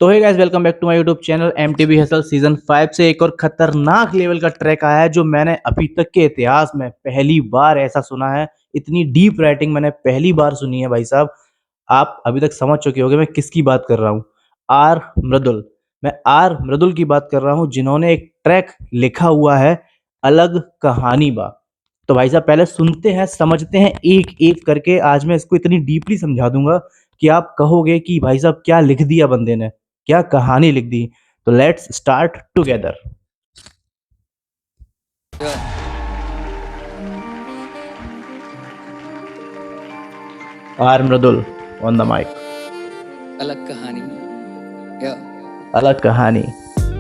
तो hey guys, welcome back to my YouTube channel MTV Hustle. Season 5 से एक और खतरनाक लेवल का ट्रैक आया है जो मैंने अभी तक के इतिहास में पहली बार ऐसा सुना है। इतनी डीप राइटिंग मैंने पहली बार सुनी है भाई साहब। आप अभी तक समझ चुके होंगे मैं किसकी बात कर रहा हूँ। आर मृदुल। मैं आर मृदुल की बात कर रहा हूँ जिन्होंने एक ट्रैक लिखा हुआ है, अलग कहानी बा। तो भाई साहब पहले सुनते हैं, समझते हैं एक एक करके। आज मैं इसको इतनी डीपली समझा दूंगा कि आप कहोगे कि भाई साहब क्या लिख दिया बंदे ने, क्या कहानी लिख दी। तो let's start together. R Mridul on the mic. अलग कहानी या अलग कहानी।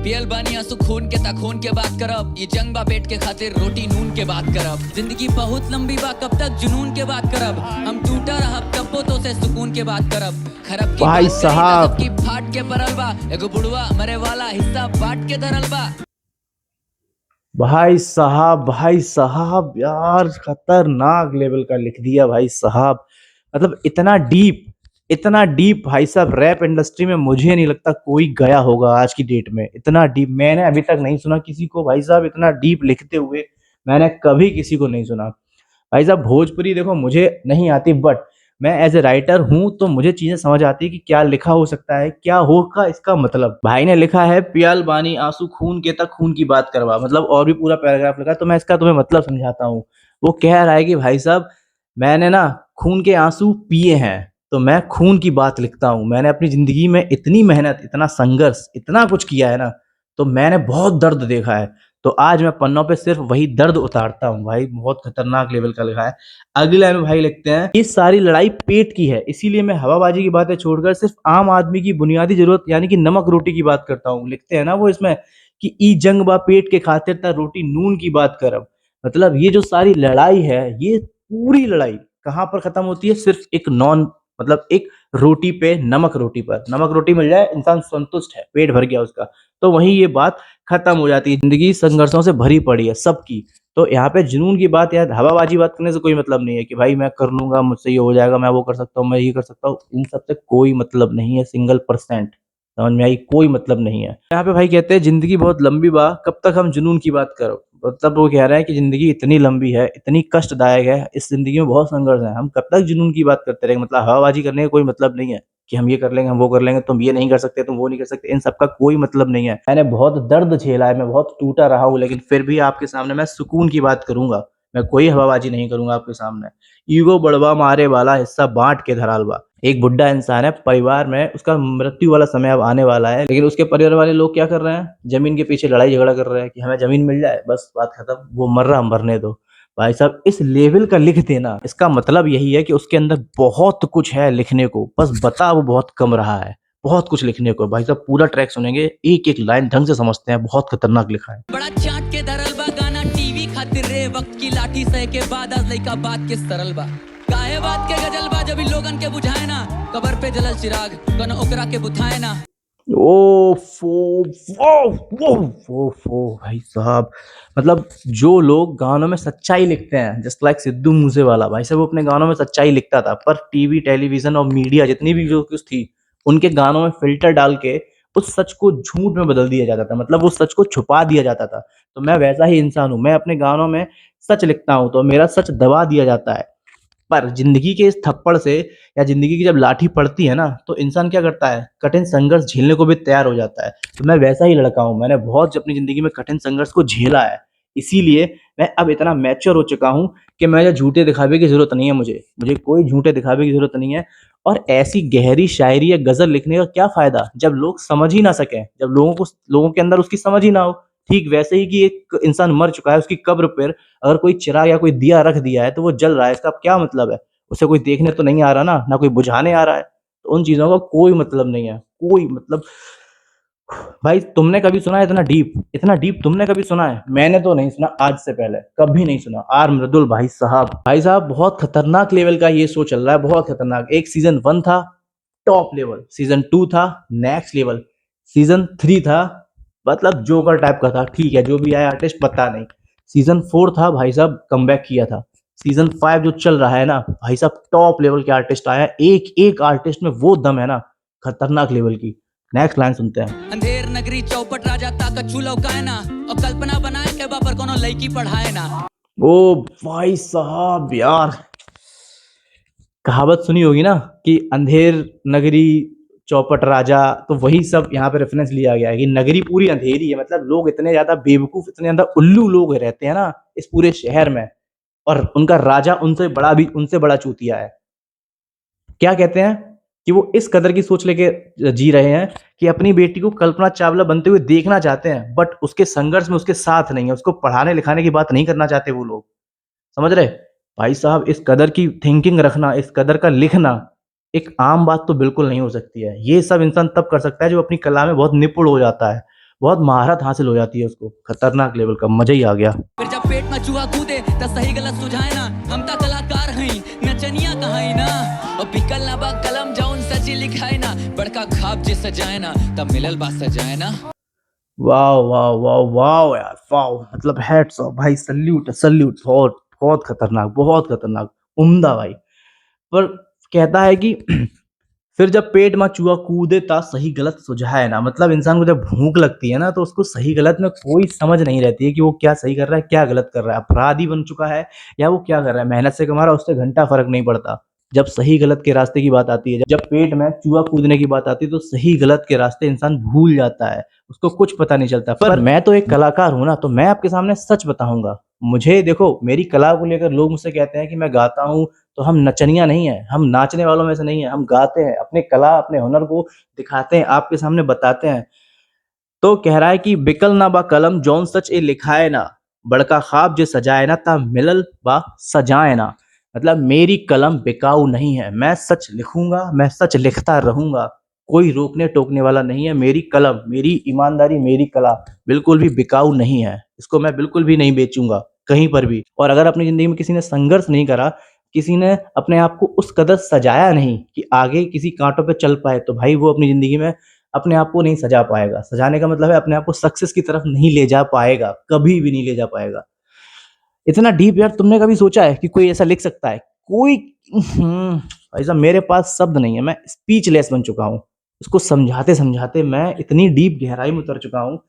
पियल बानी आंसू खून के ता खून के बात करब। ये जंग बा पेट के खातिर रोटी नून के बात करब। जिंदगी बहुत लंबी बा, कब तक जुनून के बात करब। हम टूटा रहब तब्बो तो से सुकून के बात करब। खरब की भाई बात करी साहब। सब की फाट के परल बा। एगो बुढ़वा मरे वाला हिस्सा बाट के धरल बा। भाई साहब, भाई साहब, यार खतरनाक लेवल का लिख दिया भाई साहब। मतलब इतना डीप भाई साहब, रैप इंडस्ट्री में मुझे नहीं लगता कोई गया होगा आज की डेट में। इतना डीप मैंने अभी तक नहीं सुना किसी को भाई साहब, इतना डीप लिखते हुए मैंने कभी किसी को नहीं सुना। भाई साहब भोजपुरी देखो मुझे नहीं आती, बट मैं एज ए राइटर हूं तो मुझे चीजें समझ आती है कि क्या लिखा हो सकता है, क्या होगा इसका मतलब। भाई ने लिखा है पियाल बानी आंसू खून के तक खून की बात करवा, मतलब और भी पूरा पैराग्राफ लिखा है, तो मैं इसका तुम्हें मतलब समझाता हूँ। वो कह रहा है कि भाई साहब मैंने ना खून के आंसू पिए हैं, तो मैं खून की बात लिखता हूँ। मैंने अपनी जिंदगी में इतनी मेहनत, इतना संघर्ष, इतना कुछ किया है ना, तो मैंने बहुत दर्द देखा है। तो आज मैं पन्नों पे सिर्फ वही दर्द उतारता हूँ। भाई बहुत खतरनाक लेवल का लिखा है। अगली लाइन में भाई लिखते हैं, ये सारी लड़ाई पेट की है, इसीलिए मैं हवाबाजी की बातें छोड़कर सिर्फ आम आदमी की बुनियादी जरूरत यानी कि नमक रोटी की बात करता हूँ। लिखते हैं ना वो इसमें कि ई जंग बा पेट के खातिर ता रोटी नून की बात करब। मतलब ये जो सारी लड़ाई है, ये पूरी लड़ाई कहाँ पर खत्म होती है? सिर्फ एक नॉन, मतलब एक रोटी पे, नमक रोटी पर। नमक रोटी मिल जाए इंसान संतुष्ट है, पेट भर गया उसका, तो वहीं ये बात खत्म हो जाती है। जिंदगी संघर्षों से भरी पड़ी है सबकी। तो यहाँ पे जुनून की बात या हवाबाजी बात करने से कोई मतलब नहीं है कि भाई मैं कर लूंगा, मुझसे ये हो जाएगा, मैं वो कर सकता हूँ, मैं ये कर सकता हूँ। इन सब से कोई मतलब नहीं है, सिंगल परसेंट। समझ में आई? कोई मतलब नहीं है। यहाँ पे भाई कहते हैं जिंदगी बहुत लंबी बा, कब तक हम जुनून की बात करो। मतलब वो कह रहा है कि जिंदगी इतनी लंबी है, इतनी कष्टदायक है, इस जिंदगी में बहुत संघर्ष है, हम कब तक जुनून की बात करते रहेंगे। मतलब हवाबाजी करने का कोई मतलब नहीं है कि हम ये कर लेंगे, हम वो कर लेंगे, तुम ये नहीं कर सकते, तुम वो नहीं कर सकते। इन सबका कोई मतलब नहीं है। मैंने बहुत दर्द झेला है, मैं बहुत टूटा रहा हूँ, लेकिन फिर भी आपके सामने मैं सुकून की बात करूंगा। मैं कोई हवाबाजी नहीं करूंगा आपके सामने। ईगो बड़वा मारे वाला हिस्सा बांट के धराल बा। एक बुढ़ा इंसान है, परिवार में उसका मृत्यु वाला समय अब आने वाला है, लेकिन उसके परिवार वाले लोग क्या कर रहे हैं? जमीन के पीछे लड़ाई झगड़ा कर रहे हैं कि हमें जमीन मिल जाए, बस बात खत्म, वो मर रहा, मरने दो। भाई साहब इस लेवल का लिख देना, इसका मतलब यही है कि उसके अंदर बहुत कुछ है लिखने को, बस बता वो बहुत कम रहा है। बहुत कुछ लिखने को। भाई साहब पूरा ट्रैक सुनेंगे, एक एक लाइन ढंग से समझते हैं, बहुत खतरनाक लिखा है। बड़ा चाट के धरल बा गाना टीवी खातिर रे। वक्त की लाठी सह के बाद आज लइका बात के सरल बा। काहे बात के गजल बा जब इ लोगन के बुझाए ना। कबर पे जलल चिराग कन ओकरा के बुझाए ना। ओ फो फो भाई साहब। मतलब जो लोग गानों में सच्चाई लिखते हैं, जस्ट लाइक सिद्धू मूसेवाला, भाई साहब वो अपने गानों में सच्चाई लिखता था, पर टीवी टेलीविजन और मीडिया जितनी भी जो कुछ थी, उनके गानों में फिल्टर डाल के उस सच को झूठ में बदल दिया जाता था। मतलब उस सच को छुपा दिया जाता था। तो मैं वैसा ही इंसान हूं, मैं अपने गानों में सच लिखता हूं तो मेरा सच दबा दिया जाता है। पर जिंदगी के इस थप्पड़ से या जिंदगी की जब लाठी पड़ती है ना, तो इंसान क्या करता है? कठिन संघर्ष झेलने को भी तैयार हो जाता है। तो मैं वैसा ही लड़का हूँ, मैंने बहुत अपनी जिंदगी में कठिन संघर्ष को झेला है। इसीलिए मैं अब इतना मैच्योर हो चुका हूँ कि मैं झूठे दिखावे की जरूरत नहीं है, मुझे मुझे कोई झूठे दिखावे की जरूरत नहीं है। और ऐसी गहरी शायरी या गजल लिखने का क्या फायदा जब लोग समझ ही ना सके, जब लोगों के अंदर उसकी समझ ही ना हो। ठीक वैसे ही कि एक इंसान मर चुका है, उसकी कब्र पर अगर कोई चिराग या कोई दिया रख दिया है तो वो जल रहा है, इसका क्या मतलब है? उसे कोई देखने तो नहीं आ रहा ना कोई बुझाने आ रहा है। तो उन चीजों का कोई मतलब नहीं है, कोई मतलब। भाई तुमने कभी सुना है इतना डीप? इतना डीप तुमने कभी सुना है? मैंने तो नहीं सुना, आज से पहले कभी नहीं सुना। आर मृदुल भाई साहब, भाई साहब बहुत खतरनाक लेवल का ये शो चल रहा है, बहुत खतरनाक। एक सीजन 1 था टॉप लेवल, सीजन 2 था नेक्स्ट लेवल, सीजन 3 था मतलब जोकर टाइप का था। ठीक है, जो भी आया आर्टिस्ट पता नहीं। सीजन 4 था भाई साहब, कमबैक किया था। सीजन 5 जो चल रहा है ना भाई साहब, टॉप लेवल के आर्टिस्ट आया। एक एक आर्टिस्ट में वो दम है ना, खतरनाक लेवल की। नेक्स्ट लाइन सुनते हैं। अंधेर नगरी चौपट राजा ताकत चूलो काए ना और कल्पना बनाए के बापर कोनो लड़की पढ़ाए ना। ओ भाई साहब यार, कहावत सुनी होगी ना कि अंधेर नगरी चौपट राजा, तो वही सब यहाँ पे रेफरेंस लिया गया है कि नगरी पूरी अंधेरी है। मतलब लोग इतने ज्यादा बेवकूफ, इतने ज्यादा उल्लू लोग रहते हैं ना इस पूरे शहर में, और उनका राजा उनसे बड़ा चूतिया है। क्या कहते हैं कि वो इस कदर की सोच लेके जी रहे हैं कि अपनी बेटी को कल्पना चावला बनते हुए देखना चाहते हैं, बट उसके संघर्ष में उसके साथ नहीं है, उसको पढ़ाने लिखाने की बात नहीं करना चाहते वो लोग। समझ रहे भाई साहब, इस कदर की थिंकिंग रखना, इस कदर का लिखना एक आम बात तो बिल्कुल नहीं हो सकती है। ये सब इंसान तब कर सकता है जो अपनी कला में बहुत निपुण हो जाता है, बहुत महारत हासिल हो जाती है उसको। खतरनाक लेवल का, मजा ही आ गया। फिर जब पेट में चूहा कूदे तो सही गलत सुझाए ना, हम ता कलाकार हई नचनिया कहाई ना, और बिकल ना बा कलम जौन सजी लिखाए ना, बड़का खाब जे सजाए ना तब मिलल बा सजाए ना। वाह वाह वाह वाह यार, वाह, मतलब हैट्स ऑफ भाई, सल्यूट सल्यूट, बहुत बहुत खतरनाक, बहुत खतरनाक, उम्दा भाई। पर कहता है कि फिर जब पेट में चूहा कूदे ता सही गलत सुझाए ना, मतलब इंसान को जब भूख लगती है ना तो उसको सही गलत में कोई समझ नहीं रहती है कि वो क्या सही कर रहा है, क्या गलत कर रहा है, अपराधी बन चुका है या वो क्या कर रहा है, मेहनत से कमा रहा है, उससे घंटा फर्क नहीं पड़ता। जब सही गलत के रास्ते की बात आती है, जब पेट में चूहा कूदने की बात आती है, तो सही गलत के रास्ते इंसान भूल जाता है, उसको कुछ पता नहीं चलता। पर मैं तो एक कलाकार हूं ना, तो मैं आपके सामने सच बताऊंगा। मुझे देखो, मेरी कला को लेकर लोग मुझसे कहते हैं कि मैं गाता हूँ, तो हम नचनिया नहीं है, हम नाचने वालों में से नहीं है, हम गाते हैं, अपने कला अपने हुनर को दिखाते हैं, आपके सामने बताते हैं। तो कह रहा है कि बिकल ना बा कलम जौन सच ए लिखाए ना, बड़का ख्वाब जो सजाए ना ता मिलल बा सजाए ना। मतलब मेरी कलम बिकाऊ नहीं है, मैं सच लिखूंगा, मैं सच लिखता रहूंगा, कोई रोकने टोकने वाला नहीं है। मेरी कलम, मेरी ईमानदारी, मेरी कला बिल्कुल भी बिकाऊ नहीं है, इसको मैं बिल्कुल भी नहीं बेचूंगा कहीं पर भी। और अगर अपनी जिंदगी में किसी ने संघर्ष नहीं करा, किसी ने अपने आप को उस कदर सजाया नहीं कि आगे किसी कांटों पे चल पाए, तो भाई वो अपनी जिंदगी में अपने आप को नहीं सजा पाएगा। सजाने का मतलब है अपने आप को सक्सेस की तरफ नहीं ले जा पाएगा, कभी भी नहीं ले जा पाएगा। इतना डीप यार, तुमने कभी सोचा है कि कोई ऐसा लिख सकता है? कोई भाई साहब, मेरे पास शब्द नहीं है, मैं स्पीचलेस बन चुका हूँ। उसको समझाते समझाते मैं इतनी डीप गहराई में उतर चुका हूँ।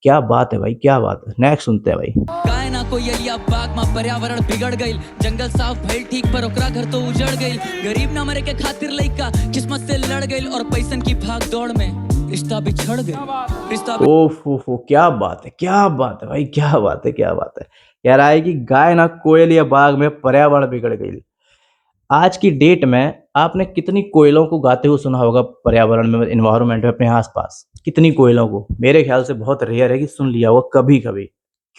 क्या बात है भाई, क्या बात है। नेक्स्ट सुनते हैं भाई। काहे ना कोई एरिया बाग में पर्यावरण बिगड़ गईल, जंगल साफ भइल ठीक पर ओकरा घर तो उजड़ गईल, गरीब ना मरे के खातिर लइका किस्मत से लड़ गईल, और पैसन की भाग दौड़ में रिश्ता बिछड़ गईल, रिश्ता ओफ, क्या बात है, क्या बात है भाई, क्या बात है, क्या बात है। कह रहा है कि गाय ना कोयल या बाग में पर्यावरण बिगड़ गई। आज की डेट में आपने कितनी कोयलों को गाते हुए सुना होगा पर्यावरण में, एनवायरनमेंट में, अपने आसपास कितनी कोयलों को? मेरे ख्याल से बहुत रेयर है कि सुन लिया होगा कभी कभी।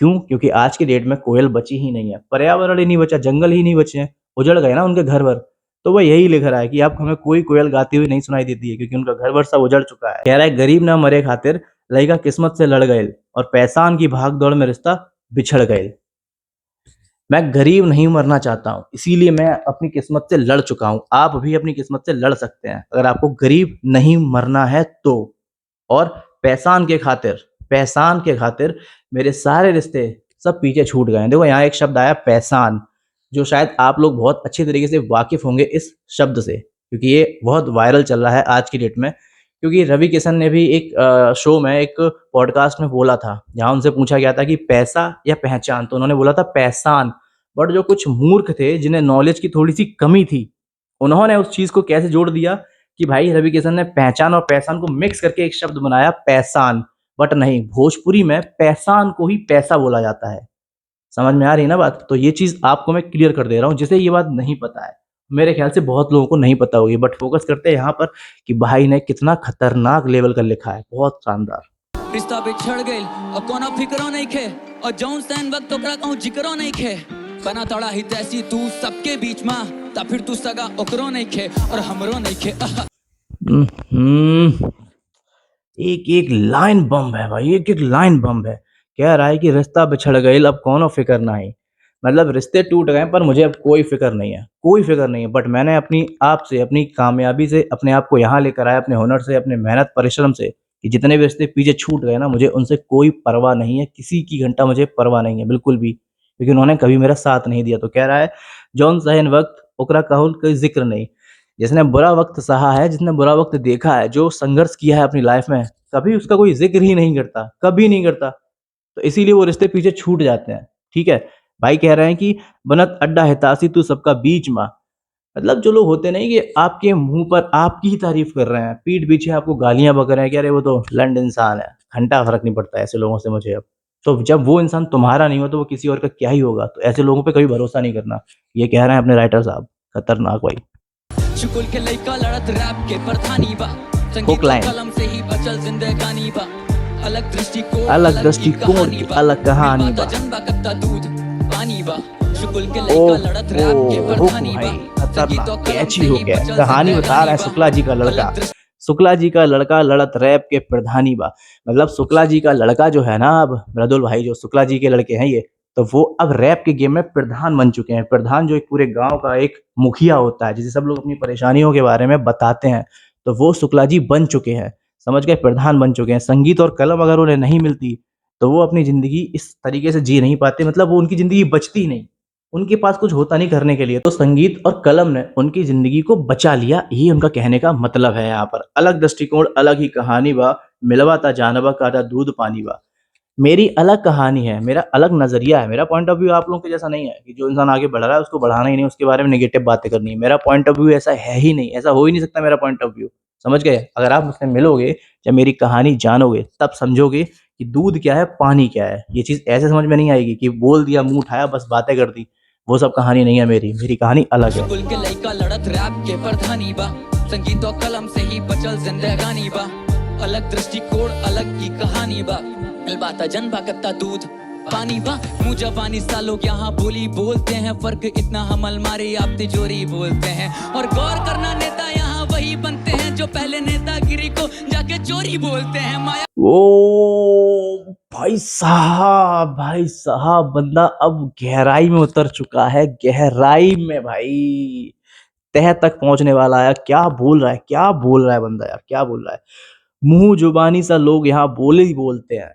क्यों? क्योंकि आज की डेट में कोयल बची ही नहीं है, पर्यावरण ही नहीं बचा, जंगल ही नहीं बचे हैं, उजड़ गए ना उनके घर भर। तो वह यही लिख रहा है कि आप हमें कोई कोयल गाती हुई नहीं सुनाई देती है, क्योंकि उनका घर भर सब उजड़ चुका है। कह रहा है गरीब ना मरे खातिर लइका किस्मत से लड़ गए, और पैसान की भाग दौड़ में रिश्ता बिछड़ गए। मैं गरीब नहीं मरना चाहता हूँ, इसीलिए मैं अपनी किस्मत से लड़ चुका हूँ। आप भी अपनी किस्मत से लड़ सकते हैं अगर आपको गरीब नहीं मरना है तो। और पैसान के खातिर मेरे सारे रिश्ते सब पीछे छूट गए हैं। देखो यहाँ एक शब्द आया पैसान, जो शायद आप लोग बहुत अच्छी तरीके से वाकिफ होंगे इस शब्द से, क्योंकि ये बहुत वायरल चल रहा है आज की डेट में। क्योंकि रवि किशन ने भी एक शो में, एक पॉडकास्ट में बोला था, जहाँ उनसे पूछा गया था कि पैसा या पहचान, तो उन्होंने बोला था पैसान। बट जो कुछ मूर्ख थे, जिन्हें नॉलेज की थोड़ी सी कमी थी, उन्होंने उस चीज को कैसे जोड़ दिया कि भाई रवि किशन ने पहचान और पैसान को मिक्स करके एक शब्द बनाया पैसान। बट नहीं, भोजपुरी में पैसान को ही पैसा बोला जाता है। समझ में आ रही है ना बात? तो ये चीज आपको मैं क्लियर कर दे रहा हूँ, जिसे ये बात नहीं पता है। मेरे ख्याल से बहुत लोगों को नहीं पता होगी, बट फोकस करते हैं यहाँ पर कि भाई ने कितना खतरनाक लेवल का लिखा है, बहुत शानदार। रिश्ता बिछड़ गईल और कोनो फिक्रो नहीं खे, और जौन सैन वक्त ओकरा कहूं जिक्रो नहीं खे, बना तड़ा ही तैसी तू सबके बीच में, ता फिर तू सगा ओकरो नहीं खे और हमरो नहीं खे। हम्म, एक एक लाइन बम है भाई, एक एक लाइन बम है। कह रहा है कि रिश्ता बिछड़ गई, अब कौनो फिक्र नहीं। मतलब रिश्ते टूट गए पर मुझे अब कोई फिक्र नहीं है, कोई फिक्र नहीं है। बट मैंने अपनी आप से, अपनी कामयाबी से अपने आप को यहाँ लेकर आया, अपने हुनर से, अपने मेहनत परिश्रम से, कि जितने भी रिश्ते पीछे छूट गए ना, मुझे उनसे कोई परवाह नहीं है, किसी की घंटा मुझे परवाह नहीं है बिल्कुल भी, क्योंकि उन्होंने कभी मेरा साथ नहीं दिया। तो कह रहा है जौन सहन वक्त ओकरा कहूल कोई जिक्र नहीं। जिसने बुरा वक़्त सहा है, जिसने बुरा वक़्त देखा है, जो संघर्ष किया है अपनी लाइफ़ में, कभी उसका कोई ज़िक्र ही नहीं करता, कभी नहीं करता। तो इसीलिए वो रिश्ते पीछे छूट जाते हैं, ठीक है? भाई कह रहे हैं कि बनत अड्डा है तासी तू सबका बीच माँ। मतलब जो लोग होते नहीं कि आपके मुँह पर आपकी ही तारीफ़ कर रहे हैं, पीठ पीछे आपको गालियाँ बक रहे हैं कि अरे वो तो लंड इंसान है, घंटा फ़र्क नहीं पड़ता ऐसे लोगों से मुझे अब। तो जब वो इंसान तुम्हारा नहीं हो तो वो किसी और का क्या ही होगा? तो ऐसे लोगों पे कभी भरोसा नहीं करना। ये कह रहे हैं अपने राइटर साहब, खतरनाक भाई। शुकुल के लइका लड़त रैप के प्रधानी बा हुक संगीत और लाइन, कलम से ही बचल जिंदगानी बा अलग दृष्टिकोण अलग अलग की दृष्टिकोण कहानी की बा अलग कहानी मिल बाता बा। जन बा कत्ता दूध पानी बा शुकुल के लइका लड़त ओहो! रैप के हुक प्रधानी भाई बा संगीत खतरनाक, और कलम कैची से ही हुक है। बचल कहानी बता रहा जिंदगानी है बा शुक्ला जी का लड़का। अलग शुक्ला जी का लड़का लड़त रैप के प्रधानी बा। मतलब शुक्ला जी का लड़का जो है ना अब मृदुल भाई जो शुक्ला जी के लड़के हैं ये, तो वो अब रैप के गेम में प्रधान बन चुके हैं। प्रधान जो एक पूरे गाँव का एक मुखिया होता है, जिसे सब लोग अपनी परेशानियों के बारे में बताते हैं, तो वो शुक्ला जी बन चुके हैं। समझ गए? प्रधान बन चुके हैं। संगीत और कलम अगर उन्हें नहीं मिलती, तो वो अपनी ज़िंदगी इस तरीके से जी नहीं पाते, मतलब वो उनकी ज़िंदगी बचती ही नहीं। उनके पास कुछ होता नहीं करने के लिए, तो संगीत और कलम ने उनकी ज़िंदगी को बचा लिया, यही उनका कहने का मतलब है यहाँ पर। अलग दृष्टिकोण, अलग ही कहानी बा, मिलवा ता जानवा काटा दूध पानी बा। मेरी अलग कहानी है, मेरा अलग नज़रिया है, मेरा पॉइंट ऑफ व्यू आप लोगों के जैसा नहीं है कि जो इंसान आगे बढ़ रहा है उसको बढ़ाना ही नहीं, उसके बारे में नेगेटिव बातें करनी है। मेरा पॉइंट ऑफ व्यू ऐसा है ही नहीं, ऐसा हो ही नहीं सकता मेरा पॉइंट ऑफ व्यू, समझ गए? अगर आप मुझसे मिलोगे, जब मेरी कहानी जानोगे, तब समझोगे कि दूध क्या है, पानी क्या है। ये चीज़ ऐसे समझ में नहीं आएगी कि बोल दिया, मुँह उठाया, बस बातें कर दी। वो सब कहानी नहीं है मेरी, मेरी कहानी अलग है। शुकुल के लइका लड़त रैप के प्रधानी बा संगीत और कलम से ही बचल जिंदगानी बा अलग दृष्टिकोण अलग की कहानी बा मिल बाता जन बा कत्ता दूध पानी बा मुँह जबानी सा लोग यहाँ बोली बोलते हैं फर्क इतना हम अलमारी आप तिजोरी बोलते हैं और गौर करना नेता यहाँ वही बनते हैं जो पहले नेतागिरी को जाके चोरी बोलते हैं माया ओ भाई साहब बंदा अब गहराई में उतर चुका है, गहराई में भाई, तह तक पहुंचने वाला है। क्या बोल रहा है, क्या बोल रहा है बंदा यार, क्या बोल रहा है। मुंह जुबानी सा लोग यहाँ बोले ही बोलते हैं,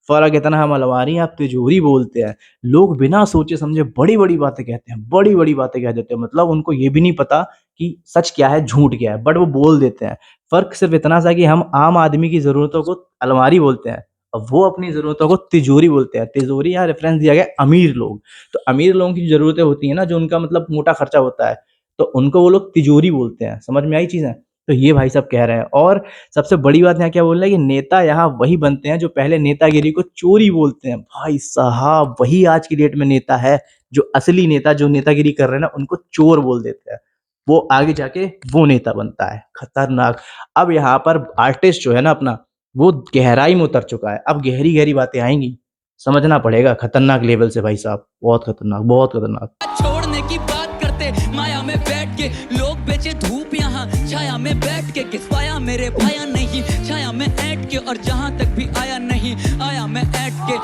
फर्क इतना हम अलमारी आप तिजोरी बोलते हैं। लोग बिना सोचे समझे बड़ी बड़ी बातें कहते हैं, बड़ी बड़ी बातें कह देते हैं, मतलब उनको ये भी नहीं पता कि सच क्या है, झूठ क्या है, बट वो बोल देते हैं। फर्क सिर्फ इतना सा कि हम आम आदमी की जरूरतों को अलमारी बोलते हैं, और वो अपनी जरूरतों को तिजोरी बोलते हैं। तिजोरी यहाँ रेफरेंस दिया गया अमीर लोग। तो अमीर लोगों की जरूरतें होती है ना, जो उनका मतलब मोटा खर्चा होता है, तो उनको वो लोग तिजोरी बोलते हैं। समझ में आई चीजें? तो ये भाई साहब कह रहे हैं। और सबसे बड़ी बात यहाँ क्या बोल रहे हैं कि नेता यहाँ वही बनते हैं जो पहले नेतागिरी को चोरी बोलते हैं। भाई साहब वही आज की डेट में नेता है, जो असली नेता जो नेतागिरी कर रहे हैं ना उनको चोर बोल देते हैं। वो आगे जाके वो नेता बनता है, खतरनाक। अब यहाँ पर आर्टिस्ट जो है ना अपना, वो गहराई में उतर चुका है। अब गहरी गहरी बातें आएंगी, समझना पड़ेगा, खतरनाक लेवल से भाई साहब, बहुत खतरनाक, बहुत खतरनाक। छोड़ने की बात करते माया में बैठ के लोग बेचे धूप यहाँ छाया में बैठ के किस पाया मेरे पाया नहीं छाया में ऐट के और जहां तक भी आया नहीं आया मैं ऐट के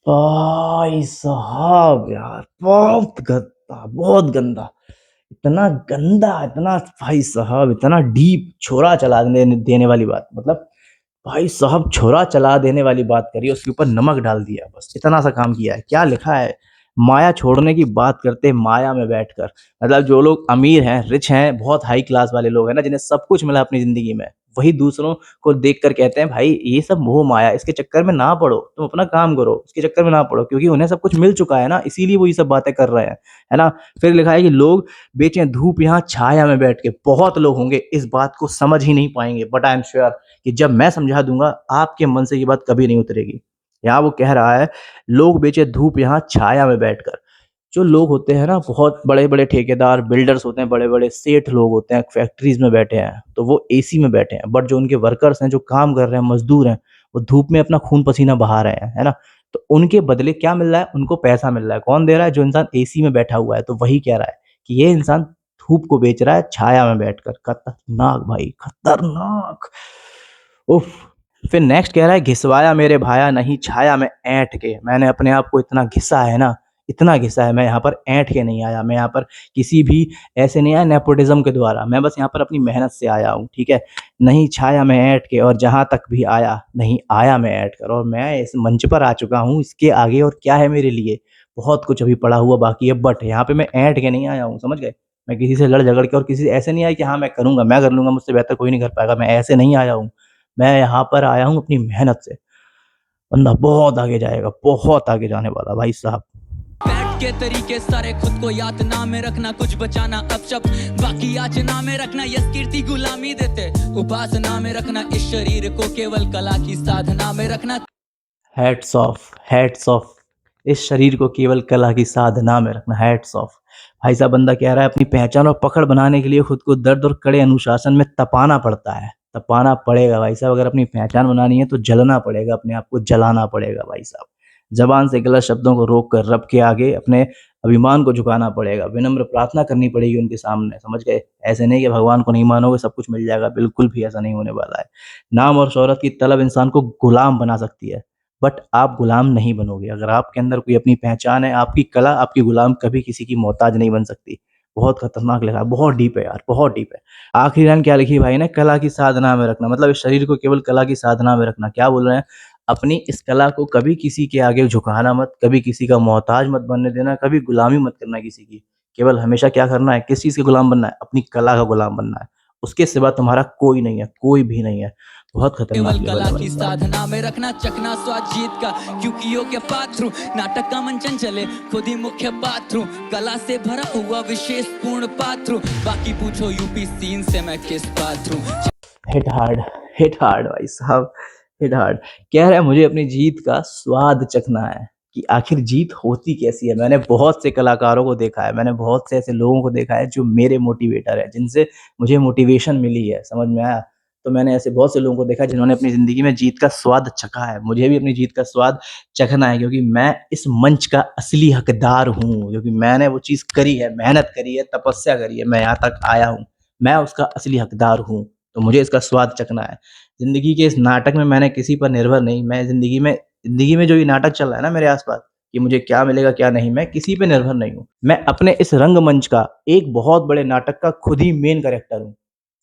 भाई साहब यार बहुत गंदा, बहुत गंदा, इतना गंदा, इतना भाई साहब इतना डीप छोरा चला देने देने वाली बात, मतलब भाई साहब छोरा चला देने वाली बात करी, उसके ऊपर नमक डाल दिया, बस इतना सा काम किया है। क्या लिखा है? माया छोड़ने की बात करते माया में बैठकर। मतलब जो लोग अमीर हैं, रिच हैं, बहुत हाई क्लास वाले लोग हैं ना, जिन्हें सब कुछ मिला अपनी जिंदगी में, वही दूसरों को देख कर कहते हैं भाई ये सब मोह माया, इसके चक्कर में ना पड़ो, तुम अपना काम करो, इसके चक्कर में ना पड़ो, क्योंकि उन्हें सब कुछ मिल चुका है ना, इसीलिए वो ये सब बातें कर रहे हैं, है ना। फिर लिखा है कि लोग बेचें धूप यहाँ छाया में बैठ के। बहुत लोग होंगे इस बात को समझ ही नहीं पाएंगे, बट आई एम श्योर कि जब मैं समझा दूंगा आपके मन से ये बात कभी नहीं उतरेगी। यहाँ वो कह रहा है लोग बेचे धूप यहाँ छाया में बैठकर। जो लोग होते हैं ना बहुत बड़े बड़े ठेकेदार बिल्डर्स होते हैं, बड़े बड़े सेठ लोग होते हैं, फैक्ट्रीज में बैठे हैं, तो वो एसी में बैठे हैं, बट जो उनके वर्कर्स हैं, जो काम कर रहे हैं, मजदूर हैं, वो धूप में अपना खून पसीना बहा रहे हैं, है ना। तो उनके बदले क्या मिल रहा है? उनको पैसा मिल रहा है। कौन दे रहा है? जो इंसान एसी में बैठा हुआ है। तो वही कह रहा है कि ये इंसान धूप को बेच रहा है छाया में बैठकर। खतरनाक भाई, खतरनाक। उफ। फिर नेक्स्ट कह रहा है घिसवाया मेरे भाया नहीं छाया में ऐंठ के। मैंने अपने आप को इतना घिसा है ना, इतना घिसा है, मैं यहाँ पर ऐंठ के नहीं आया, मैं यहाँ पर किसी भी ऐसे नहीं आया नेपोटिज्म के द्वारा, मैं बस यहाँ पर अपनी मेहनत से आया हूँ, ठीक है। नहीं छाया मैं ऐंठ के, और जहाँ तक भी आया नहीं आया मैं ऐंठ कर, और मैं इस मंच पर आ चुका हूँ, इसके आगे और क्या है मेरे लिए? बहुत कुछ अभी पड़ा हुआ बाकी है, बट यहाँ पे मैं ऐंठ के नहीं आया हूँ, समझ गए। मैं किसी से लड़ झगड़ के और किसी ऐसे नहीं आया कि हाँ मैं करूँगा, मैं कर लूँगा, मुझसे बेहतर कोई नहीं कर पाएगा, मैं ऐसे नहीं आया हूँ। मैं यहाँ पर आया हूँ अपनी मेहनत से। बंदा बहुत आगे जाएगा, बहुत आगे जाने वाला भाई साहब। बैठ के तरीके सारे खुद को यातना में रखना, कुछ बचाना अपशब्द बाकी याचना में रखना, यस कीर्ति गुलामी देते उपासना में रखना, इस शरीर को केवल कला की साधना में रखना। Hats off, hats off. इस शरीर को केवल कला की साधना में रखना, हैट्स ऑफ। भाई साहब बंदा कह रहा है अपनी पहचान और पकड़ बनाने के लिए खुद को दर्द और कड़े अनुशासन में तपाना पड़ता है। तपाना पड़ेगा भाई साहब, अगर अपनी पहचान बनानी है तो जलना पड़ेगा, अपने आप को जलाना पड़ेगा भाई साहब। ज़बान से गलत शब्दों को रोक कर रब के आगे अपने अभिमान को झुकाना पड़ेगा, विनम्र प्रार्थना करनी पड़ेगी उनके सामने, समझ गए? ऐसे नहीं कि भगवान को नहीं मानोगे सब कुछ मिल जाएगा, बिल्कुल भी ऐसा नहीं होने वाला है। नाम और शोहरत की तलब इंसान को गुलाम बना सकती है, बट आप गुलाम नहीं बनोगे। अगर आपके अंदर कोई अपनी पहचान है, आपकी कला आपकी गुलाम कभी किसी की मोहताज नहीं बन सकती। बहुत खतरनाक लिखा है, बहुत डीप है यार, बहुत डीप है। आखिरी लाइन क्या लिखी भाई ने? कला की साधना में रखना, मतलब इस शरीर को केवल कला की साधना में रखना। क्या बोल रहे हैं? अपनी इस कला को कभी किसी के आगे झुकाना मत, कभी किसी का मोहताज मत बनने देना, कभी गुलामी मत करना किसी की। केवल हमेशा क्या करना है? किस चीज़ के गुलाम बनना है? अपनी कला का गुलाम बनना है। उसके सिवा तुम्हारा कोई नहीं है, कोई भी नहीं है। बहुत खतरनाक केवल लेवल कला है की भाई साहब। साधना में रखना, चकना स्वाद जीत का, क्योंकि यो के पात्र नाटक का मंचन चले, खुद ही मुख्य पात्र, कला से भरा हुआ विशेष पूर्ण पात्र, बाकी पूछो यूपी सीन से मैं किस पात्र हूँ। हिट हार्ड भाई साहब, हिट हार्ड। कह रहा है मुझे अपनी जीत का स्वाद चखना है कि आखिर जीत होती कैसी है। मैंने बहुत से कलाकारों को देखा है, मैंने बहुत से ऐसे लोगों को देखा है जो मेरे मोटिवेटर है, जिनसे मुझे मोटिवेशन मिली है, समझ में आया? तो मैंने ऐसे बहुत से लोगों को देखा है जिन्होंने अपनी ज़िंदगी में जीत का स्वाद चखा है। मुझे भी अपनी जीत का स्वाद चखना है, क्योंकि मैं इस मंच का असली हकदार हूँ, क्योंकि मैंने वो चीज़ करी है, मेहनत करी है, तपस्या करी है, मैं यहाँ तक आया हूँ। मैं उसका असली हकदार हूँ, तो मुझे इसका स्वाद चखना है। ज़िंदगी के इस नाटक में मैंने किसी पर निर्भर नहीं, मैं ज़िंदगी में जो ये नाटक चल रहा है ना मेरे आस-पास, कि मुझे क्या मिलेगा क्या नहीं, मैं किसी पे निर्भर नहीं हूँ। मैं अपने इस रंगमंच का, एक बहुत बड़े नाटक का खुद ही मेन कैरेक्टर हूँ।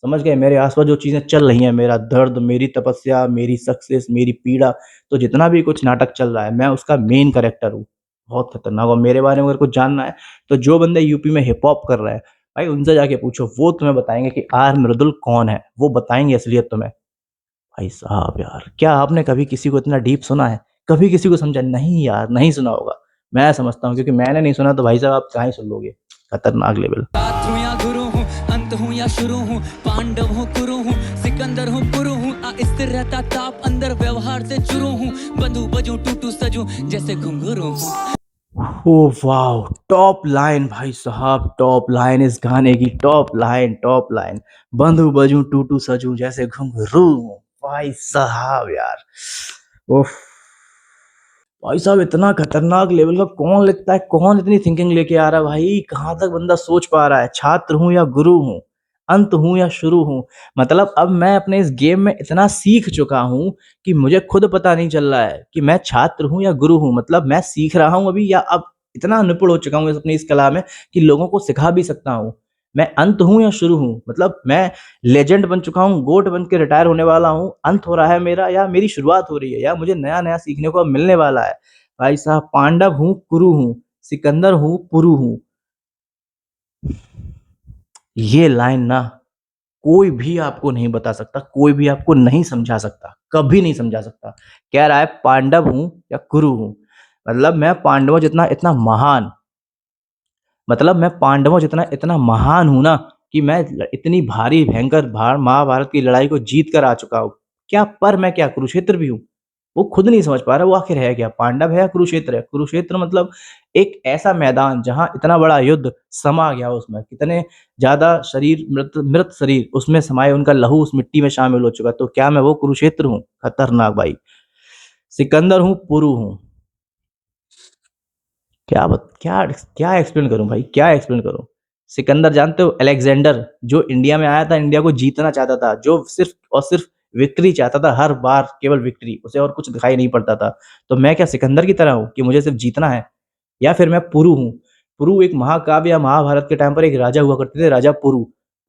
समझ गए? मेरे आस-पास जो चीज़ें चल रही हैं, मेरा दर्द, मेरी तपस्या, मेरी सक्सेस, मेरी पीड़ा, तो जितना भी कुछ नाटक चल रहा है, मैं उसका मेन कैरेक्टर हूँ। बहुत खतरनाक। और मेरे बारे में अगर कुछ जानना है, तो जो बंदे यूपी में हिप हॉप कर रहे हैं, भाई उनसे जाके पूछो, वो तुम्हें बताएँगे कि आर मृदुल कौन है, वो बताएँगे असलियत तुम्हें। भाई साहब यार, क्या आपने कभी किसी को इतना डीप सुना है? कभी किसी को समझा? नहीं यार, नहीं सुना होगा। मैं समझता हूँ, क्योंकि मैंने नहीं सुना तो भाई साहब आप कहाँ ही सुन लोगे? खतरनाक लेवल। पात्र हूँ या गुरु हूँ, अंत हूँ या शुरू हूँ, पांडव हूँ कुरु हूँ, सिकंदर हूँ पुरु हूँ, अस्थिर रहता ताप अंदर व्यवहार से चुरू हूँ, बंधु बजू टूटू सजू जैसे घुंघरू हूँ। Oh wow! टॉप लाइन भाई साहब, टॉप लाइन इस गाने की, टॉप लाइन, टॉप लाइन। बंधु बजूँ टूटू सजूँ जैसे घुंघरू। भाई साहब यार, उफ़! भाई साहब इतना खतरनाक लेवल का कौन लिखता है? कौन इतनी थिंकिंग लेके आ रहा है भाई? कहाँ तक बंदा सोच पा रहा है? छात्र हूँ या गुरु हूँ? अंत हूँ या शुरू हूँ? मतलब अब मैं अपने इस गेम में इतना सीख चुका हूँ कि मुझे खुद पता नहीं चल रहा है कि मैं छात्र हूँ या गुरु हूँ। मतलब मैं सीख रहा हूँ अभी, या अब इतना निपुण हो चुका हूँ अपनी इस कला में कि लोगों को सिखा भी सकता हूँ। मैं अंत हूँ या शुरू हूँ? मतलब मैं लेजेंड बन चुका हूँ, गोट बन के रिटायर होने वाला हूँ, अंत हो रहा है मेरा, या मेरी शुरुआत हो रही है, या मुझे नया-नया सीखने को अब मिलने वाला है। भाई साहब पांडव हूँ, कुरु हूँ, सिकंदर हूँ, पुरु हूँ। ये लाइन ना कोई भी आपको नहीं बता सकता, कोई भी आपको नहीं समझा सकता, कभी नहीं समझा सकता। कह रहा है पांडव हूँ या कुरु हूँ, मतलब मैं पांडवों जितना इतना महान, मतलब मैं पांडवों जितना इतना महान हूँ ना, कि मैं इतनी भारी भयंकर महाभारत की लड़ाई को जीत कर आ चुका हूँ। क्या पर मैं क्या कुरुक्षेत्र भी हूँ? वो खुद नहीं समझ पा रहा वो आखिर है क्या? पांडव है या कुरुक्षेत्र है? कुरुक्षेत्र मतलब एक ऐसा मैदान जहाँ इतना बड़ा युद्ध समा गया उसमें, कितने ज़्यादा शरीर मृत मृत शरीर उसमें समाये, उनका लहू उस मिट्टी में शामिल हो चुका है। तो क्या मैं वो कुरुक्षेत्र हूँ? खतरनाक भाई। सिकंदर हूँ, पुरु हूँ। क्या क्या एक्सप्लेन करूँ भाई? क्या एक्सप्लेन करूँ? सिकंदर जानते हो? अलेक्जेंडर, जो इंडिया में आया था, इंडिया को जीतना चाहता था, जो सिर्फ़ और सिर्फ़ विक्ट्री चाहता था, हर बार केवल विक्ट्री, उसे और कुछ दिखाई नहीं पड़ता था। तो मैं क्या सिकंदर की तरह हूँ कि मुझे सिर्फ़ जीतना है? या फिर मैं पुरु हूँ? पुरु एक महाकाव्य या महाभारत के टाइम पर एक राजा हुआ करते थे, राजा पुरु।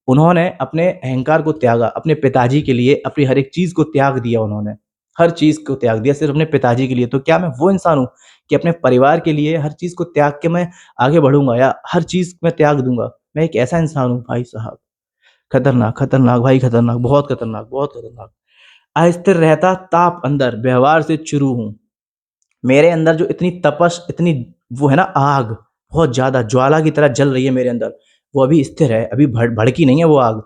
उन्होंने अपने अहंकार को त्यागा, अपने पिताजी के लिए अपनी हर एक चीज़ को त्याग दिया उन्होंने। हर चीज़ को त्याग दिया सिर्फ़ अपने पिताजी के लिए। तो क्या मैं वो इंसान हूँ कि अपने परिवार के लिए हर चीज़ को त्याग के मैं आगे बढ़ूँगा, या हर चीज़ मैं त्याग दूँगा? मैं एक ऐसा इंसान हूँ भाई साहब, खतरनाक, खतरनाक भाई, खतरनाक, बहुत खतरनाक, बहुत खतरनाक। अस्थिर रहता ताप अंदर, व्यवहार से शुरू हूँ। मेरे अंदर जो इतनी तपश, इतनी वो है ना आग, बहुत ज़्यादा ज्वाला की तरह जल रही है मेरे अंदर, वो अभी स्थिर है, अभी भड़की नहीं है वो आग।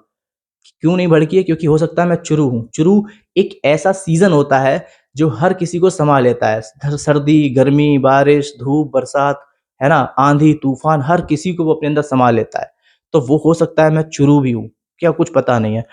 क्यों नहीं भड़की है? क्योंकि हो सकता है मैं चुरू हूँ। चुरू एक ऐसा सीज़न होता है जो हर किसी को सँमा लेता है। सर्दी, गर्मी, बारिश, धूप, बरसात, है ना? आँधी, तूफ़ान, हर किसी को वो अपने अंदर सँमा लेता है। तो वो हो सकता है मैं चुरू भी हूँ, क्या कुछ पता नहीं है।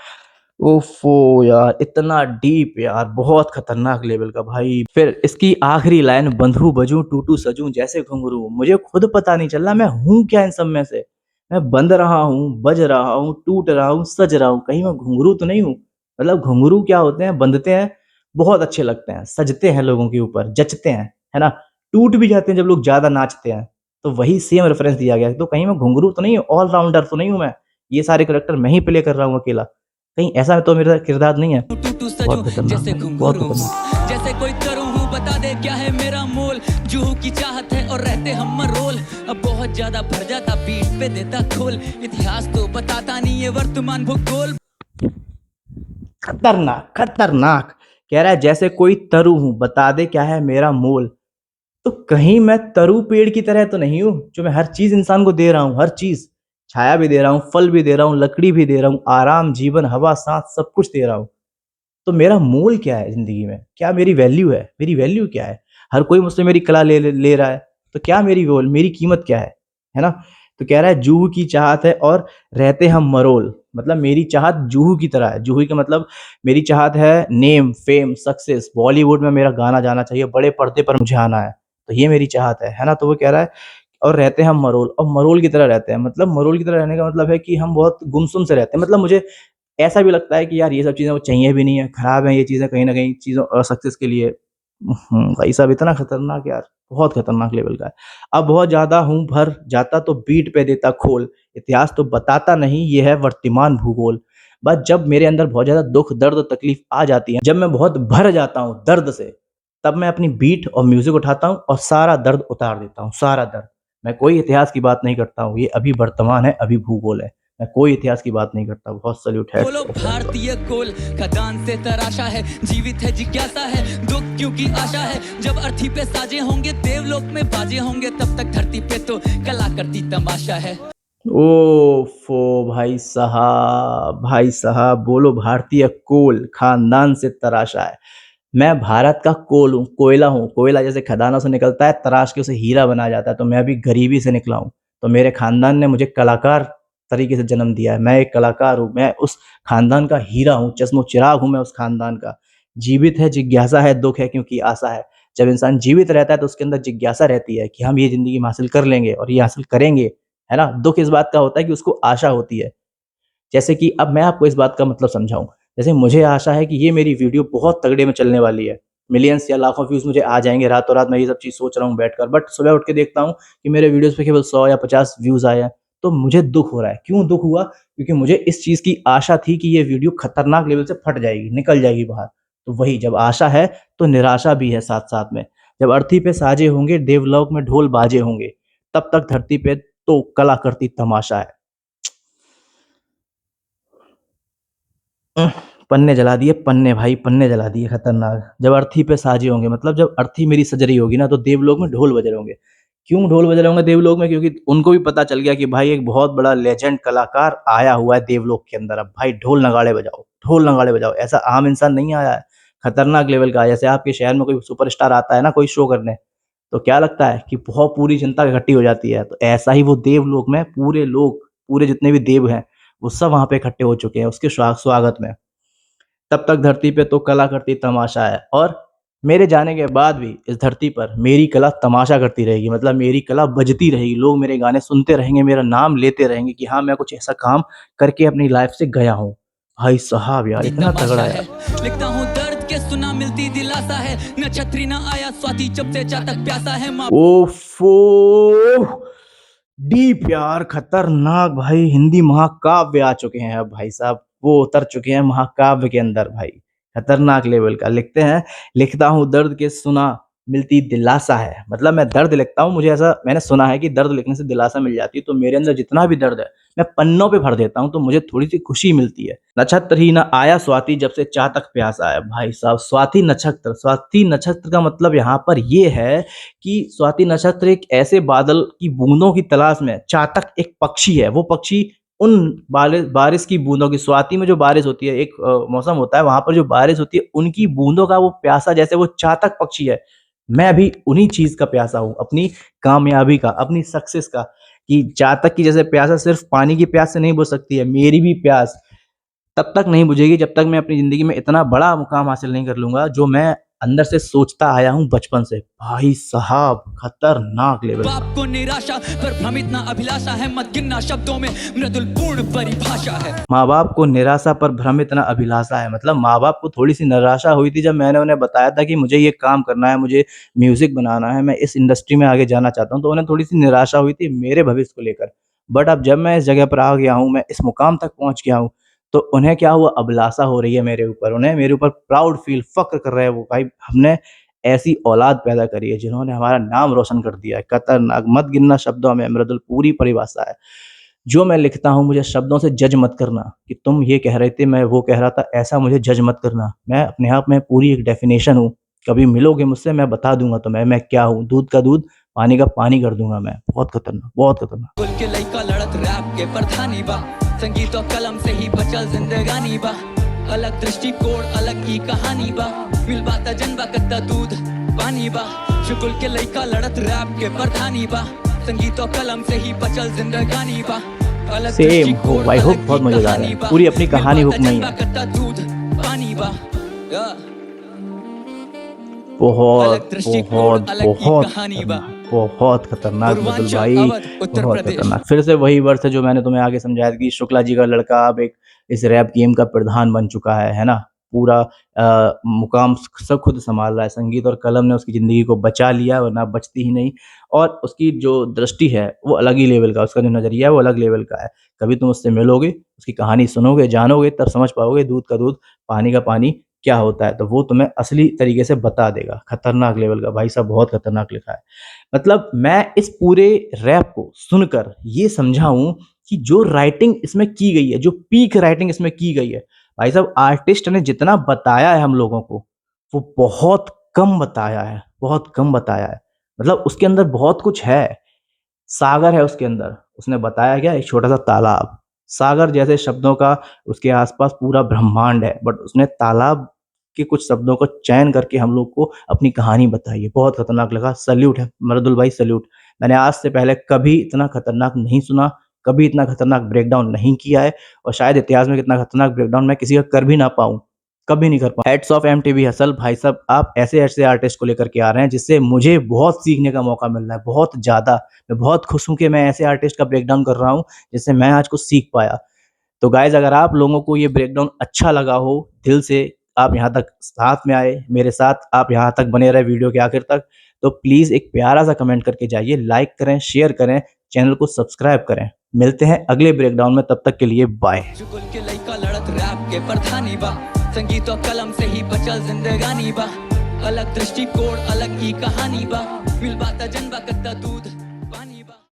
ओफ़ो यार! इतना डीप यार, बहुत खतरनाक लेवल का भाई। फिर इसकी आखिरी लाइन, बंधु बजूँ टूटू सजूँ जैसे घुंघरू। मुझे खुद पता नहीं चल रहा मैं हूँ क्या इन सब में से? मैं बंध रहा हूँ, बज रहा हूँ, टूट रहा हूँ, सज रहा हूँ, कहीं मैं घुंघरू तो नहीं हूँ? मतलब घुंघरू क्या होते हैं? बंधते हैं, बहुत अच्छे लगते हैं, सजते हैं लोगों के ऊपर, जचते हैं, है ना? टूट भी जाते हैं जब लोग ज़्यादा नाचते हैं। तो वही सेम रेफ़रेंस दिया गया है। तो कहीं मैं घुंघरू तो नहीं हूँ, ऑल राउंडर तो नहीं हूँ मैं? ये सारे कैरेक्टर मैं ही प्ले कर रहा हूँ अकेला। कहीं ऐसा तो मेरा किरदार नहीं है? टूटू सजूं बहुत खतरनाक जैसे भाई, बहुत घुंघरू खतरनाक। हूँ, जैसे कोई तरू हूँ, बता दे क्या है मेरा मोल। जूहू की चाहत है और रहते हम मरोल, अब बहुत ज्यादा भर जाता पीठ पे देता खोल। इतिहास तो बताता नहीं ये वर्तमान भूगोल। खतरनाक, खतरनाक। कह रहा है जैसे कोई तरु हूँ, बता दे क्या है मेरा मोल। तो कहीं मैं तरु पेड़ की तरह तो नहीं हूँ, जो मैं हर चीज़ इंसान को दे रहा हूँ, हर चीज़। छाया भी दे रहा हूँ, फल भी दे रहा हूँ, लकड़ी भी दे रहा हूँ, आराम, जीवन, हवा, साँस सब कुछ दे रहा हूँ। तो मेरा मोल क्या है ज़िंदगी में? क्या मेरी वैल्यू है? मेरी वैल्यू क्या है? हर कोई मुझसे मेरी कला ले रहा है, तो क्या मेरी कीमत क्या है ना? तो कह रहा है जूहू की चाहत है और रहते हम मरोल, मतलब मेरी चाहत जूहू की तरह है। जूहू का मतलब मेरी चाहत है नेम, फेम, सक्सेस, बॉलीवुड में मेरा गाना जाना चाहिए, बड़े पर्दे पर मुझे आना है, तो ये मेरी चाहत है ना? तो वो कह रहा है और रहते हैं हम मरोल, और मरोल की तरह रहते हैं, मतलब मरोल की तरह रहने का मतलब है कि हम बहुत गुमसुम से रहते हैं। मतलब मुझे ऐसा भी लगता है कि यार ये सब चीज़ें वो चाहिए भी नहीं है, खराब है ये चीज़ें कहीं न कहीं चीज़ों सक्सेस के लिए। भाई साहब इतना खतरनाक यार, बहुत खतरनाक लेवल का है। अब बहुत ज़्यादा हूँ भर जाता तो बीट पे देता खोल, इतिहास तो बताता नहीं ये है वर्तमान भूगोल। बस जब मेरे अंदर बहुत ज़्यादा दुःख, दर्द, तकलीफ़ आ जाती है, जब मैं बहुत भर जाता हूँ दर्द से, तब मैं अपनी बीट और म्यूज़िक उठाता हूँ और सारा दर्द उतार देता हूँ, सारा दर्द। मैं कोई इतिहास की बात नहीं करता हूँ, ये अभी वर्तमान है, अभी भूगोल है। मैं कोई इतिहास की बात नहीं करता, बहुत सैल्यूट है। बोलो भारतीय कोल खदान से तराशा है, जीवित है जिज्ञासा है, दुख क्योंकि आशा है। जब अर्थी पे साजे होंगे, देवलोक में बाजे होंगे, तब तक धरती पे तो कला करती तमाशा है। ओफ़ो! भाई साहब बोलो भारतीय कोल, खानदान से तराशा है। मैं भारत का कोल हूँ, कोयला हूँ। कोयला जैसे खदानों से निकलता है, तराश के उसे हीरा बनाया जाता है, तो मैं भी गरीबी से निकला हूँ। तो मेरे खानदान ने मुझे कलाकार तरीके से जन्म दिया है। मैं एक कलाकार हूँ, मैं उस खानदान का हीरा हूँ, चश्मो-चिराग हूँ मैं उस खानदान का। जीवित है, जिज्ञासा है, दुःख है क्योंकि आशा है। जब इंसान जीवित रहता है तो उसके अंदर जिज्ञासा रहती है कि हम ये ज़िंदगी में हासिल कर लेंगे और ये हासिल करेंगे, है ना? दुःख इस बात का होता है कि उसको आशा होती है। जैसे कि अब मैं आपको इस बात का मतलब समझाऊँ। जैसे मुझे आशा है कि ये मेरी वीडियो बहुत तगड़े में चलने वाली है। मिलियंस या लाखों व्यूज़ मुझे आ जाएँगे रातों-रात, मैं ये सब चीज़ सोच रहा हूँ बैठकर। बट सुबह उठ के देखता हूँ कि मेरे वीडियोज़ पे केवल 100 या 50 व्यूज़ आए हैं। तो मुझे दुःख हो रहा है। क्यों दुःख हुआ? क्योंकि मुझे इस चीज़ की आशा थी कि ये वीडियो खतरनाक लेवल से फट जाएगी, निकल जाएगी बाहर। तो वही जब आशा है तो निराशा भी है साथ-साथ में। जब अर्थी पे साजे होंगे, देवलोक में ढोल बाजे होंगे, तब तक धरती पे तो कला करती तमाशा है। पन्ने जला दिए, पन्ने भाई, पन्ने जला दिए खतरनाक। जब अर्थी पे साजे होंगे, मतलब जब अर्थी मेरी सज रही होगी ना, तो देवलोक में ढोल बज रहे होंगे। क्यों ढोल बज रहे होंगे देवलोक में? क्योंकि उनको भी पता चल गया कि भाई एक बहुत बड़ा लेजेंड कलाकार आया हुआ है देवलोक के अंदर। अब भाई ढोल नगाड़े बजाओ, ढोल नगाड़े बजाओ। ऐसा आम इंसान नहीं आया है, खतरनाक लेवल का। जैसे आपके शहर में कोई सुपरस्टार आता है ना कोई शो करने, तो क्या लगता है कि बहुत पूरी जनता इकट्ठी हो जाती है। तो ऐसा ही वो देवलोक में पूरे लोग, पूरे जितने भी देव हैं, वो सब वहाँ पे इकट्ठे हो चुके हैं उसके स्वागत में। तब तक धरती पे तो कला करती तमाशा है, और मेरे जाने के बाद भी इस धरती पर मेरी कला तमाशा करती रहेगी, मतलब मेरी कला बजती रहेगी, लोग मेरे गाने सुनते रहेंगे, मेरा नाम लेते रहेंगे कि हाँ, मैं कुछ ऐसा काम करके अपनी लाइफ से गया हूँ। भाई साहब यार, इतना तमाशा तगड़ा है, यार। लिखता हूँ दर्द के सुना मिलती दिलासा है, न छतरी न आया स्वाति जब से चातक प्यासा है। ओफो! डीप यार, खतरनाक भाई, हिंदी महाकाव्य आ चुके हैं अब भाई साहब, वो उतर चुके हैं महाकाव्य के अंदर भाई। खतरनाक लेवल का लिखते हैं, लिखता हूँ दर्द के सुना मिलती दिलासा है। मतलब मैं दर्द लिखता हूँ, मुझे ऐसा मैंने सुना है कि दर्द लिखने से दिलासा मिल जाती है, तो मेरे अंदर जितना भी दर्द है, मैं पन्नों पे भर देता हूँ, तो मुझे थोड़ी-सी खुशी मिलती है। नक्षत्र ही न आया स्वाति जब से चातक प्यासा आया। भाई साहब स्वाति नक्षत्र का मतलब यहाँ पर ये है कि स्वाति नक्षत्र एक ऐसे बादल की बूंदों की तलाश में चातक एक पक्षी है। वो पक्षी उन बारिश की बूंदों की स्वाति में जो बारिश होती है, एक मौसम होता है, वहाँ पर जो बारिश होती है, उनकी बूंदों का वो प्यासा जैसे वो चातक पक्षी है। मैं भी उन्हीं चीज़ का प्यासा हूँ, अपनी कामयाबी का, अपनी सक्सेस का, कि चातक की जैसे प्यासा सिर्फ़ पानी की प्यास से नहीं बुझ सकती है, मेरी भी प्यास तब तक नहीं बुझेगी जब तक मैं अपनी ज़िंदगी में इतना बड़ा मुकाम हासिल नहीं कर लूँगा, जो मैं अंदर से सोचता आया हूँ बचपन से। भाई साहब खतरनाक लेवल का। बाप को निराशा पर भ्रमित ना अभिलाषा है, मत गिनना शब्दों में मृदुल पूर्ण परिभाषा है। माँ-बाप को निराशा पर भ्रमित ना अभिलाषा है, मतलब माँ-बाप को थोड़ी-सी निराशा हुई थी जब मैंने उन्हें बताया था कि मुझे ये काम करना है, मुझे म्यूज़िक बनाना है, मैं इस इंडस्ट्री में आगे जाना चाहता हूँ, तो उन्हें थोड़ी-सी निराशा हुई थी मेरे भविष्य को लेकर। बट अब जब मैं इस जगह पर आ गया हूँ, मैं इस मुकाम तक पहुँच गया हूँ, तो उन्हें क्या हुआ, अभिलाषा हो रही है मेरे ऊपर, उन्हें मेरे ऊपर प्राउड फ़ील, फ़क्र कर रहे हैं वो, भाई हमने ऐसी औलाद पैदा करी है जिन्होंने हमारा नाम रोशन कर दिया है। खतरनाक, मत गिनना शब्दों में मृदुल पूरी परिभाषा है। जो मैं लिखता हूँ मुझे शब्दों से जज मत करना कि तुम ये कह रहे थे, मैं वो कह रहा था, ऐसा मुझे जज मत करना। मैं अपने आप में पूरी एक डेफ़िनेशन हूँ। कभी मिलोगे मुझसे मैं बता दूँगा तुम्हें मैं क्या हूँ। दूध का दूध, पानी का पानी कर दूँगा मैं। बहुत खतरनाक, बहुत खतरनाक। कुल के लइका लड़त रैप के प्रधानी बा, संगीत और कलम से ही बचल जिंदगानी बा। अलग दृष्टिकोण अलग की कहानी बा, मिल बाता जनबा कत्ता दूध पानी बा। शुकुल के लइका लड़त रैप के प्रधानी बा, संगीत और कलम से ही बचल जिंदगानी बा। अलग सेम हो दृष्टिकोण भाई, हुक अलग बहुत की मज़ेदार कहानी है। बा, पूरी अपनी मिल कहानी हुक बाता में ही जनबा है। कत्ता दूध पानी बा। या। अलग बहुत, दृष्टिकोण बहुत, अलग की बहुत कहानी बा। खतरनाक, बहुत खतरनाक मृदुल पूर्वांचल भाई, अवध उत्तर बहुत प्रदेश। खतरनाक। फिर से वही वर्ष है जो मैंने तुम्हें आगे समझाया था कि शुक्ला जी का लड़का अब एक इस रैप गेम का प्रधान बन चुका है ना? पूरा मुकाम सब खुद सँभाल रहा है। संगीत और कलम ने उसकी ज़िंदगी को बचा लिया, वरना बचती ही नहीं। और उसकी जो दृष्टि है, वो अलग ही लेवल का, उसका जो नज़रिया है, वो अलग लेवल का है। कभी तुम उससे मिलोगे, उसकी कहानी सुनोगे, जानोगे, तब समझ पाओगे दूध का दूध, पानी का पानी क्या होता है, तो वो तुम्हें असली तरीके से बता देगा। खतरनाक लेवल का, भाई साहब बहुत खतरनाक लिखा है। मतलब मैं इस पूरे रैप को सुनकर ये समझा हूँ कि जो राइटिंग इसमें की गई है, जो पीक राइटिंग इसमें की गई है, भाई साहब आर्टिस्ट ने जितना बताया है हम लोगों को, वो बहुत कम बताया है, बहुत कम बताया है। मतलब उसके अंदर बहुत कुछ है। सागर है उसके अंदर, उसने बताया क्या, एक छोटा-सा तालाब। सागर जैसे शब्दों का उसके आस-पास पूरा ब्रह्मांड है, बट उसने तालाब के कुछ शब्दों को चयन करके हम लोग को अपनी कहानी बताई है। बहुत खतरनाक लगा, सैल्यूट है मर्दुल भाई, सैल्यूट। मैंने आज से पहले कभी इतना खतरनाक नहीं सुना, कभी इतना खतरनाक ब्रेकडाउन नहीं किया है, और शायद इतिहास में इतना खतरनाक ब्रेकडाउन मैं किसी का कर भी ना पाऊँ, कभी नहीं कर पाऊँ। हैट्स ऑफ एमटीवी हसल, भाई साहब आप ऐसे-ऐसे आर्टिस्ट को लेकर के आ रहे हैं जिससे मुझे बहुत सीखने का मौका मिल रहा है, बहुत ज़्यादा। मैं बहुत खुश हूँ कि मैं ऐसे आर्टिस्ट का ब्रेकडाउन कर रहा हूँ, जिससे मैं आज कुछ सीख पाया। तो गाइज़ अगर आप लोगों को ये ब्रेकडाउन अच्छा लगा हो, दिल से आप यहाँ तक साथ में आए, मेरे साथ आप यहाँ तक बने रहे वीडियो के आखिर तक, तो प्लीज़ एक प्यारा-सा कमेंट करके जाइए, लाइक करें, शेयर करें, चैनल को सब्सक्राइब करें। मिलते हैं अगले ब्रेकडाउन में, तब तक के लिए बाय। शुकुल के लइका लड़त रैप के प्रधानी बा, संगीत और कलम से ही बचल जिंदगानी बा। अलग दृष्टिकोण अलग की कहानी बा, मिल बाता जनबा कत्ता दूध